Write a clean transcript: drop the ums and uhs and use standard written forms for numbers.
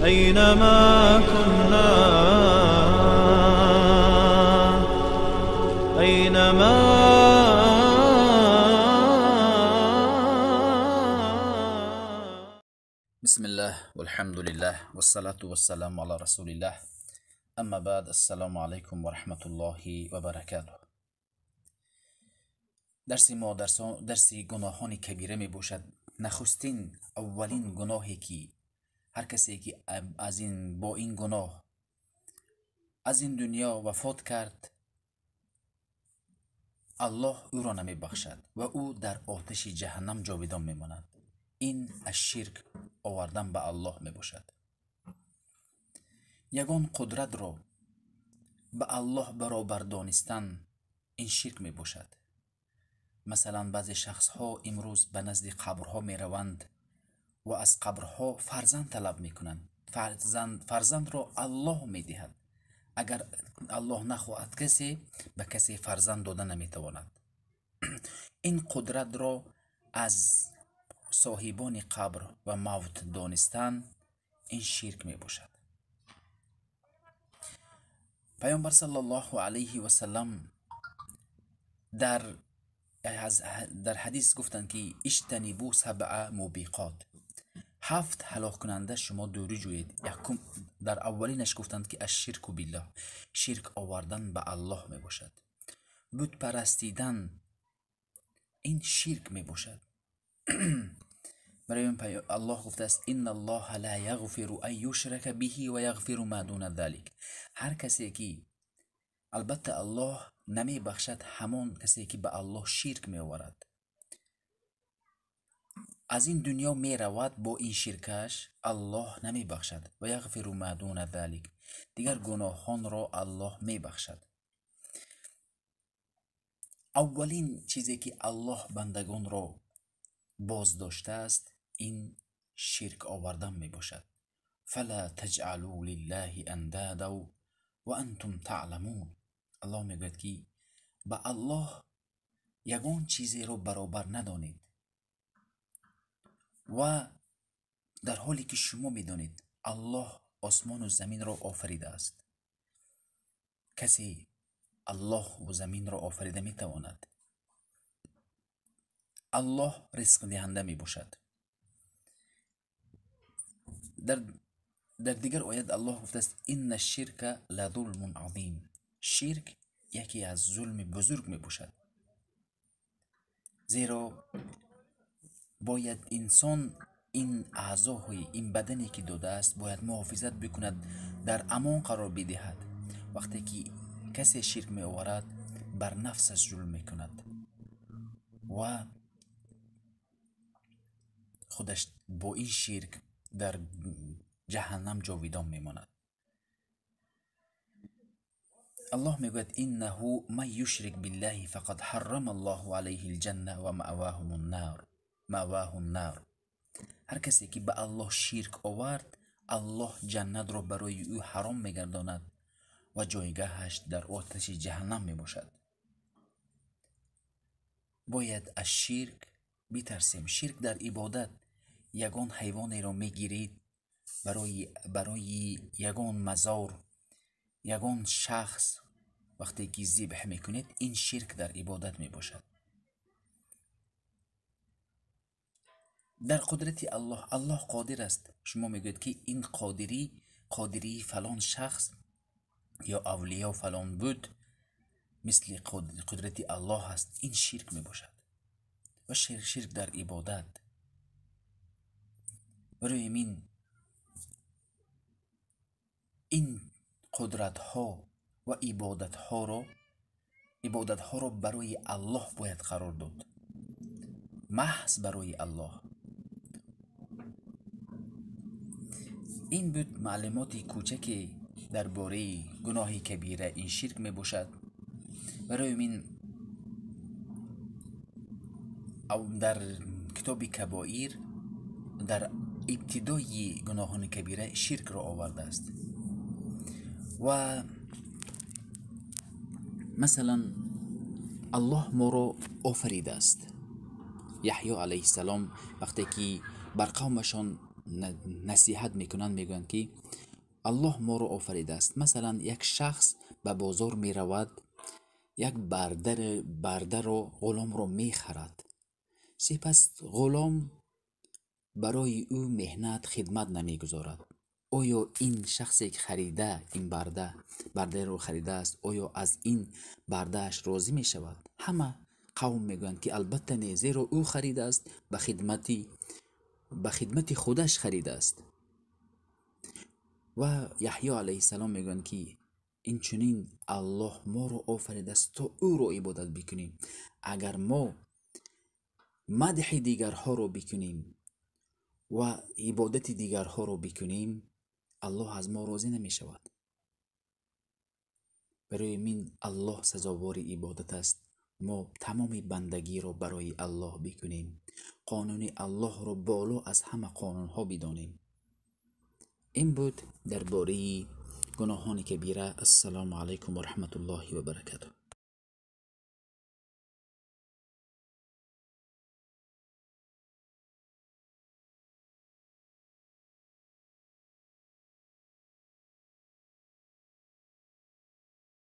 أينما كنا أينما بسم الله والحمد لله والصلاة والسلام على رسول الله. اما بعد، السلام علیکم و رحمت الله و برکاته. درس ما درس گناهان کبیره می باشد. نخستین اولین گناهی که هر کسی که با این گناه از این دنیا وفات کرد، الله او را نمی بخشد و او در آتش جهنم جاودان می ماند. این الشرک آوردن به الله می باشد. یگان قدرت را به الله برابر دانستن این شرک می باشد. مثلا بعضی شخص ها امروز به نزد قبرها می روند و از قبرها فرزند طلب می کنند. فرزند را الله می دهد. اگر الله نخواهد کسی به کسی فرزند داده نمی تواند. این قدرت را از صاحبان قبر و موت دانستن این شرک می باشد. پیامبر صلی الله علیه و سلم در حدیث گفتند که اجتنبوا سبع موبقات، 7 هلاک کننده شما دوری جویید. در اولینش گفتند که الشرک بالله، شرک آوردن به الله می باشد. بت پرستیدن این شرک می باشد. برای الله گفته است ان الله لا یغفر ان یشرک به و یغفر ما دون ذلك. هر کسی که، البته الله نمی بخشد همان کسی که به الله شرک می آورد. از این دنیا می رود با این شرکش، الله نمی بخشد. و یغفر ما دون ذلك، دیگر گناهان را الله می بخشد. اولین چیزی که الله بندگان را باز داشته است این شرک آوردن می باشد. فلا تجعلوا لله اندادا و انتم تعلمون. الله می گوید که به الله یگان چیزی را برابر ندانید و در حالی که شما می دانید الله آسمان و زمین را آفریده است. کسی الله و زمین را آفریده می تواند؟ الله رزق دهنده می باشد. در دیگر آیت الله گفته است ان الشرک لظلم عظیم. شرک یکی از ظلم بزرگ می باشد. زیرا باید انسان این اعضاهای این بدنی که داده است باید محافظت بکند، در امان قرار بدهد. وقتی که کسی شرک می آورد بر نفسش ظلم می کند و خودش با این شرک در جهنم جاویدان می ماند. الله می گوید انه من یشرک بالله فقد حرم الله علیه الجنه و مأواه النار. هر کسی که به الله شرک آورد الله جنت را برای او حرام می گرداند و جایگاهش در آتش جهنم می باشد. باید از شرک بترسیم. شرک در عبادت، یگان حیوانی را می گیرید برای یگان مزار، یگان شخص وقتی که ذبح می کنید، این شرک در عبادت می باشد. در قدرت الله قادر است. شما میگوید که این قادری فلان شخص یا اولیاء فلان بود مثل قدرت الله است. این شرک می باشد و شرک در عبادت. برای این قدرت ها و عبادت ها را برای الله باید قرار داد، محض برای الله. این بود معلوماتی کوچکی درباره گناه کبیره این شرک می باشد. برای در کتاب کبائر در ابتدای گناهان کبیره شرک را آورده است. و مثلا الله ما را آفریده است. یحیی علیه السلام وقتی که بر قومشان نصیحت میکنند، میگویند که الله ما رو آفریده است. مثلا یک شخص به بازار می رود، یک برده رو، غلام رو می خرد. سپس غلام برای او مهنت خدمت نمی گذارد. آیا این شخصی که خریده این برده رو خریده است، آیا از این بردهش راضی می شود؟ همه قوم میگویند که البته نه، زیرا او خریده است، به خدمت خودش خریده است. و یحیی علیه السلام میگویند که این چنین الله ما رو آفریده است تا او رو عبادت بکنیم. اگر ما مدح دیگرها رو بکنیم و عبادت دیگرها رو بکنیم، الله از ما راضی نمی شود. برای من الله سزاوار عبادت است. ما تمام بندگی رو برای الله بکنیم، قانون الله رو بالا از همه قانون ها بدانیم. این بود درباره گناهان کبیره. السلام علیکم و رحمت الله و برکاته.